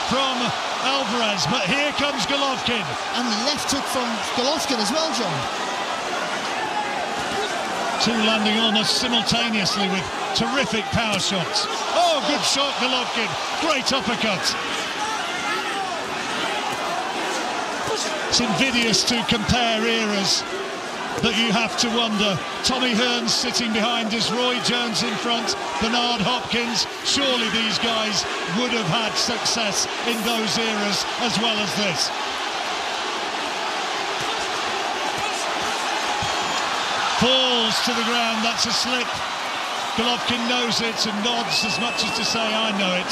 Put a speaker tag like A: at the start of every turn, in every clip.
A: from Alvarez, but here comes Golovkin.
B: And the left hook from Golovkin as well, John.
A: Two landing almost simultaneously with terrific power shots. Oh, good shot, Golovkin. Great uppercut. It's invidious to compare eras, but you have to wonder. Tommy Hearns sitting behind us, Roy Jones in front, Bernard Hopkins. Surely these guys would have had success in those eras as well as this. Falls to the ground, that's a slip. Golovkin knows it and nods as much as to say, I know it.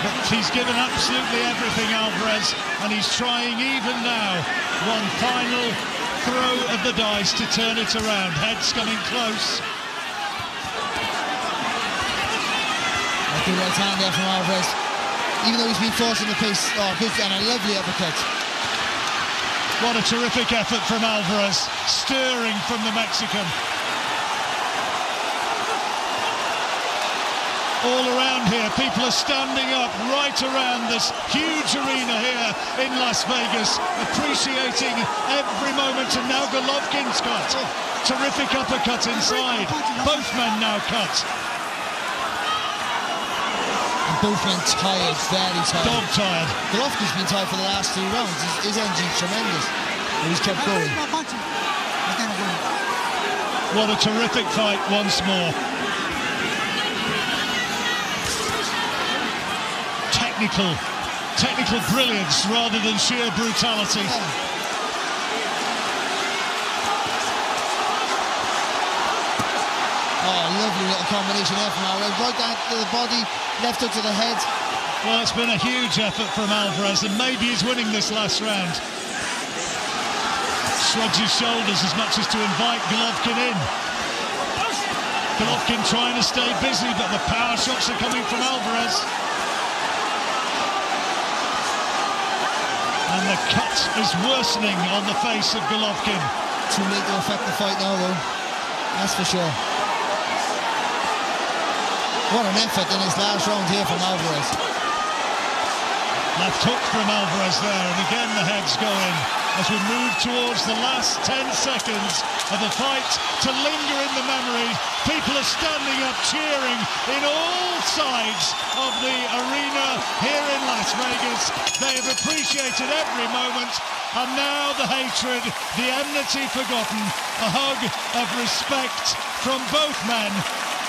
A: But he's given absolutely everything, Alvarez, and he's trying even now one final throw of the dice to turn it around. Head's coming close.
B: A good right hand there from Alvarez, even though he's been forcing the pace. Oh, good, and a lovely uppercut.
A: What a terrific effort from Alvarez, stirring from the Mexican. All around here, people are standing up right around this huge arena here in Las Vegas, appreciating every moment. And now Golovkin's cut. Terrific uppercut inside. Both men now cut.
B: And both men tired, very tired.
A: Dog tired.
B: Golovkin's been tired for the last 2 rounds. His engine's tremendous. But he's kept going.
A: What a terrific fight once more. Technical brilliance rather than sheer brutality.
B: Oh, lovely little combination there from Alvarez. Right down to the body, left hook to the head.
A: Well, it's been a huge effort from Alvarez, and maybe he's winning this last round. Shrugs his shoulders as much as to invite Golovkin in. Golovkin trying to stay busy, but the power shots are coming from Alvarez. And the cut is worsening on the face of Golovkin.
B: Too late to affect the fight now, though. That's for sure. What an effort in his last round here from Alvarez.
A: Left hook from Alvarez there, and again the heads go in as we move towards the last 10 seconds of the fight to linger in the memory. People are standing up cheering in all sides of the arena here in Las Vegas. They have appreciated every moment, and now the hatred, the enmity forgotten, a hug of respect from both men.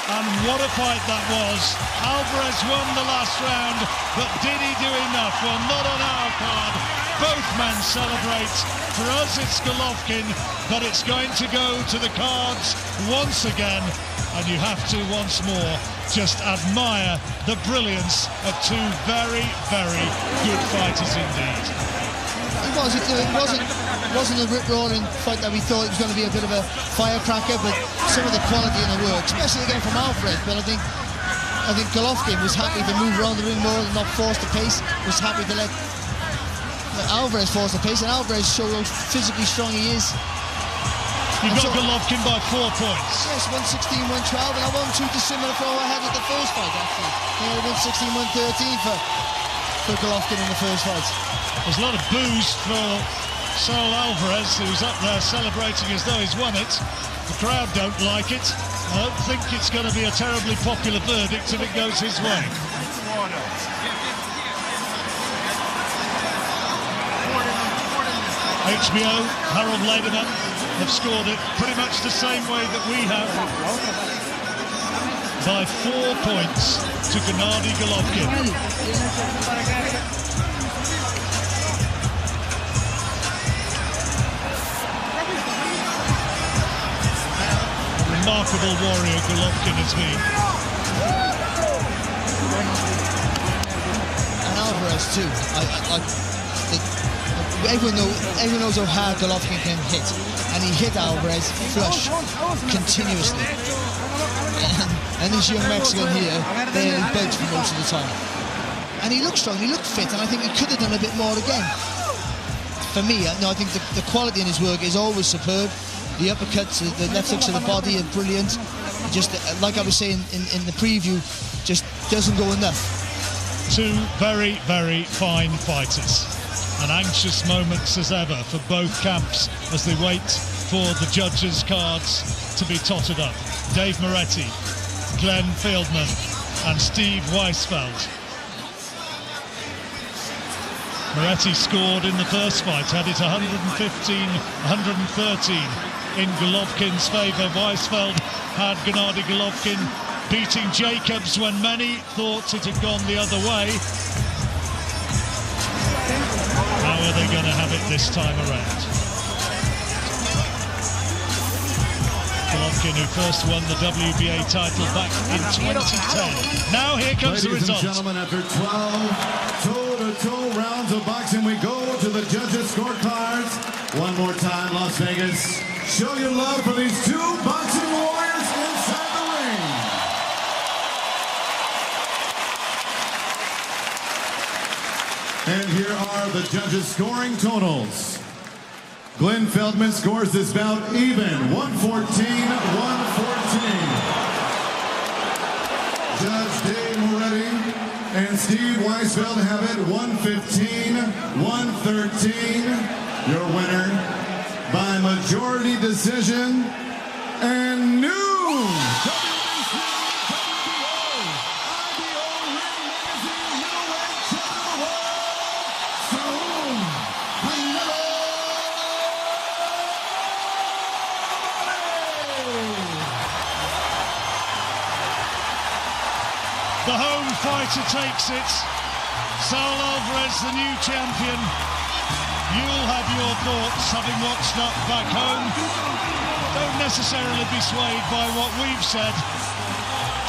A: And what a fight that was. Alvarez won the last round, but did he do enough? Well, not on our card. Both men celebrate. For us, it's Golovkin, but it's going to go to the cards once again. And you have to, once more, just admire the brilliance of two very, very good fighters indeed.
B: It wasn't a rip-roaring fight that we thought it was going to be a bit of a firecracker, but some of the quality in the work, especially again from Alvarez. But I think Golovkin was happy to move around the ring more and not force the pace. Was happy to let Alvarez force the pace, and Alvarez showed how physically strong he is.
A: You got Golovkin by 4 points.
B: Yes, 116, 112, and I wasn't too dissimilar from what I had at the first fight, actually. 116, 113 for Golovkin in the first fight.
A: There's a lot of boos for Saul Alvarez, who's up there celebrating as though he's won it. The crowd don't like it. I don't think it's going to be a terribly popular verdict if it goes his way. HBO, Harold Lederman, have scored it pretty much the same way that we have, by 4 points to Gennady Golovkin. Remarkable warrior Golovkin has been.
B: And Alvarez too. Everyone knows how hard Golovkin can hit, and he hit Alvarez flush continuously. And this young Mexican here, they bugs for most of the time. And he looked strong, he looked fit, and I think he could have done a bit more again. For me, I think the quality in his work is always superb. The uppercuts, the left hooks to the body are brilliant. Just like I was saying in the preview, just doesn't go enough.
A: Two very, very fine fighters. And anxious moments as ever for both camps as they wait for the judges' cards to be totted up. Dave Moretti, Glenn Fieldman and Steve Weisfeld. Moretti scored in the first fight, had it 113 in Golovkin's favour. Weisfeld had Gennady Golovkin beating Jacobs when many thought it had gone the other way. How are they going to have it this time around? Golovkin, who first won the WBA title back in 2010. Now here comes the result.
C: Ladies and gentlemen, after 12 toe-to-toe rounds of boxing, we go to the judges' scorecards. One more time, Las Vegas. Show your love for these two boxing warriors inside the ring. And here are the judges' scoring totals. Glenn Feldman scores this bout even, 114-114. Judge Dave Moretti and Steve Weisfeld have it 115-113. Your winner by majority decision and new WBC, WBO, IBO Ring Magazine middleweight champion of the world, Canelo Alvarez.
A: The home fighter takes it. Saul Alvarez, the new champion. You'll have your thoughts, having watched that back home. Don't necessarily be swayed by what we've said.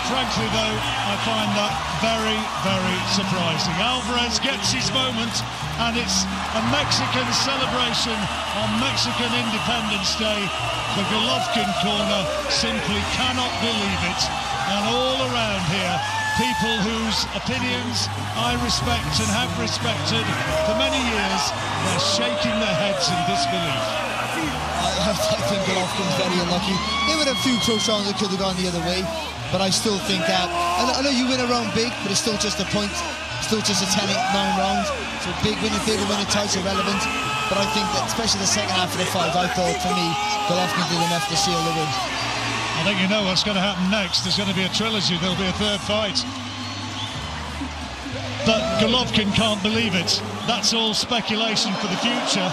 A: Frankly, though, I find that very, very surprising. Alvarez gets his moment, and it's a Mexican celebration on Mexican Independence Day. The Golovkin corner simply cannot believe it. And all around here, people whose opinions I respect and have respected for many years, they're shaking their heads in disbelief.
B: I think Golovkin's very unlucky. There were a few close rounds that could have gone the other way, but I still think that, I know you win a round big, but it's still just a point, still just a 10-9 round. So big winning tight's irrelevant. But I think that, especially the second half of the fight, I thought, for me, Golovkin did enough to seal the win.
A: I think you know what's going to happen next. There's going to be a trilogy. There'll be a third fight. But Golovkin can't believe it. That's all speculation for the future.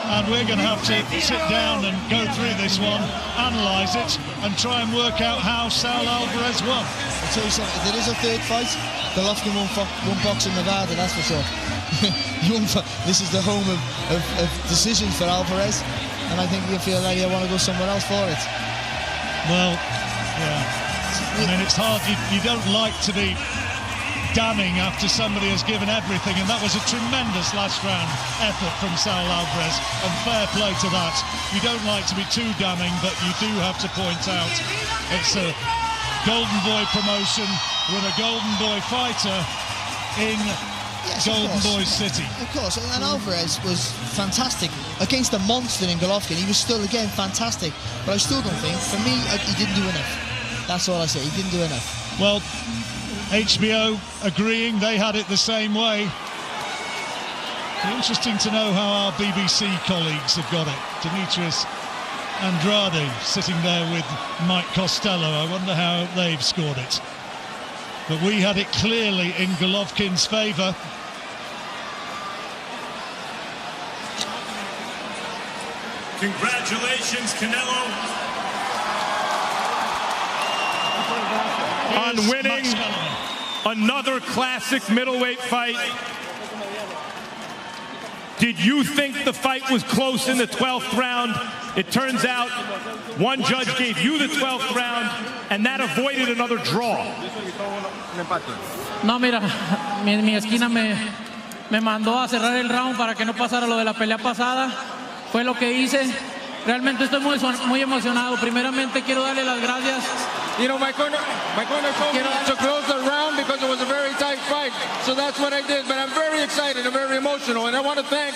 A: And we're going to have to sit down and go through this one, analyse it, and try and work out how Saul Alvarez won.
B: I'll tell you something, if there is a third fight, Golovkin won't box in Nevada, that's for sure. This is the home of decisions for Alvarez, and I think he'll feel like he'll want to go somewhere else for it.
A: Well, yeah. I mean, it's hard. You don't like to be damning after somebody has given everything, and that was a tremendous last round effort from Saul Alvarez, and fair play to that. You don't like to be too damning, but you do have to point out it's a Golden Boy promotion with a Golden Boy fighter in Golden Boy City.
B: Of course, and Alvarez was fantastic against a monster in Golovkin. He was still, again, fantastic, but I still don't think, for me, he didn't do enough. That's all I say, he didn't do enough.
A: Well, HBO agreeing, they had it the same way. Interesting to know how our BBC colleagues have got it. Demetrius Andrade sitting there with Mike Costello. I wonder how they've scored it. But we had it clearly in Golovkin's favour.
D: Congratulations, Canelo, on winning another classic middleweight fight. Did you think the fight was close in the 12th round? It turns out one judge gave you the 12th round, and that avoided another draw.
E: No, mira, mi esquina me mandó a cerrar el round para que no pasara lo de la pelea pasada. Fue lo que hice. Realmente estoy muy emocionado. Primeramente quiero darle las gracias.
F: You know, my corner told me to close the round because it was a very tight fight. So that's what I did. But I'm very excited and very emotional. And I want to thank.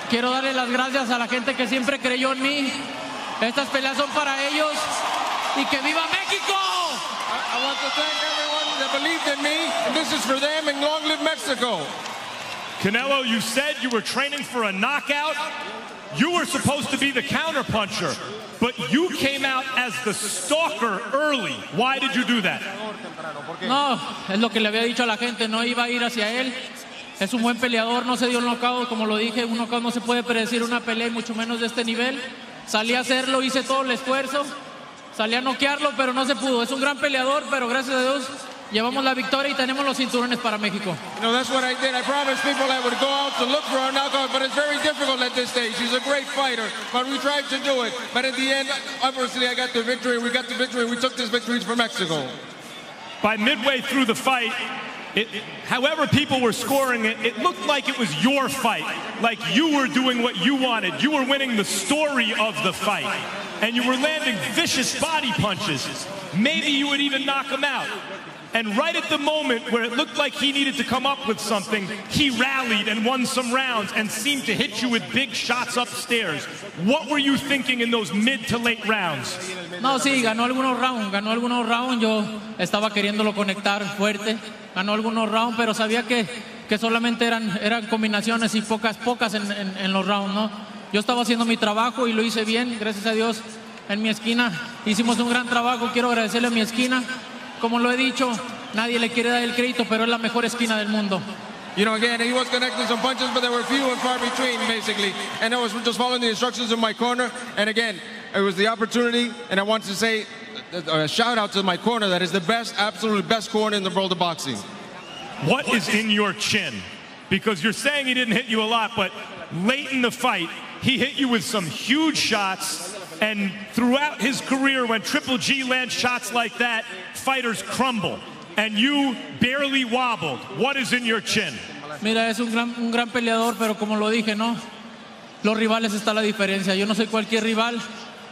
E: Quiero darle las gracias a la gente que siempre creyó en mí. Estas peleas son para ellos. Y que viva México.
F: I want to thank everyone that believed in me, and this is for them, and long live Mexico.
D: Canelo, you said you were training for a knockout. You were supposed to be the counterpuncher, but you came out as the stalker early. Why did you do that?
E: No, es lo que le había dicho a la gente, no iba a ir hacia él. Es un buen peleador, no se dio el knockout, como lo dije, un knockout no se puede predecir una pelea y mucho menos de este nivel. Salí a hacerlo, hice todo el esfuerzo, salí a noquearlo, pero no se pudo. Es un gran peleador, pero gracias a Dios llevamos la victoria y tenemos los cinturones para México.
F: You know, that's what I did. I promised people I would go out to look for a knockout, but it's very difficult at this stage. He's a great fighter, but we tried to do it. But at the end, obviously, I got the victory. We got the victory. We took this victory for Mexico.
D: By midway through the fight, however people were scoring it, it looked like it was your fight, like you were doing what you wanted. You were winning the story of the fight, and you were landing vicious body punches. Maybe you would even knock him out. And right at the moment where it looked like he needed to come up with something, he rallied and won some rounds and seemed to hit you with big shots upstairs. What were you thinking in those mid to late rounds?
E: No, sí, ganó algunos rounds, yo estaba queriéndolo conectar fuerte, ganó algunos rounds, pero sabía que solamente eran combinaciones y pocas en los rounds, ¿no? Yo estaba haciendo mi trabajo y lo hice bien, gracias a Dios, en mi esquina hicimos un gran trabajo, quiero agradecerle a mi esquina. Como lo he dicho, nadie le quiere dar el crédito, pero es la mejor esquina del mundo.
F: You know, again, he was connecting some punches, but they were few and far between, basically. And I was just following the instructions in my corner. And again, it was the opportunity, and I want to say a shout out to my corner. That is the best, absolutely best corner in the world of boxing.
D: What is in your chin? Because you're saying he didn't hit you a lot, but late in the fight, he hit you with some huge shots. And throughout his career, when Triple G lands shots like that, fighters crumble. And you barely wobbled. What is in your chin?
E: Mira, es un gran peleador, pero como lo dije, ¿no? Los rivales está la diferencia. Yo no soy cualquier rival.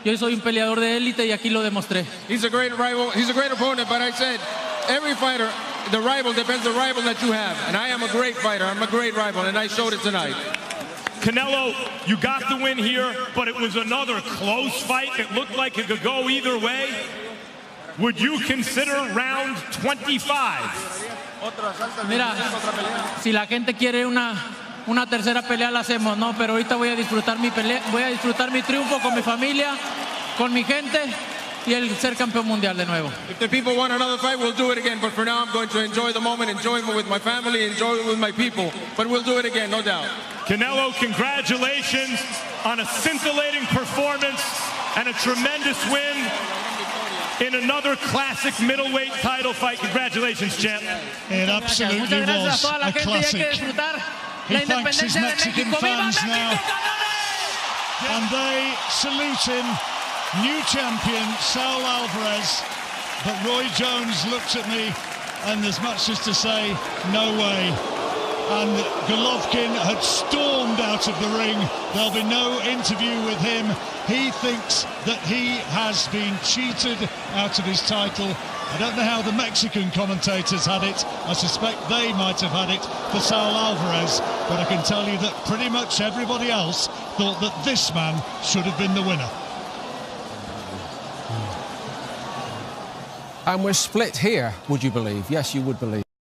E: Yo soy un peleador de élite y aquí lo demostré.
F: He's a great rival. He's a great opponent, but I said, every fighter, the rival depends on the rival that you have. And I am a great fighter. I'm a great rival, and I showed it tonight.
D: Canelo, you got the win here, but it was another close fight. It looked like it could go either way. Would you consider round 25?
E: Mira, si la gente quiere una tercera pelea la hacemos, no, pero ahorita voy a disfrutar mi pelea, voy a disfrutar mi triunfo con mi familia, con mi gente y el ser campeón mundial de nuevo.
F: If the people want another fight, we'll do it again, but for now I'm going to enjoy the moment, enjoy it with my family, enjoy it with my people, but we'll do it again, no doubt.
D: Canelo, congratulations on a scintillating performance and a tremendous win in another classic middleweight title fight. Congratulations, champ.
A: It absolutely was a classic. He thanks his Mexican fans now, and they salute him. New champion, Saul Alvarez. But Roy Jones looked at me, and there's much as to say, no way. And Golovkin had stormed out of the ring. There'll be no interview with him. He thinks that he has been cheated out of his title. I don't know how the Mexican commentators had it. I suspect they might have had it for Saul Alvarez. But I can tell you that pretty much everybody else thought that this man should have been the winner.
G: And we're split here, would you believe? Yes, you would believe.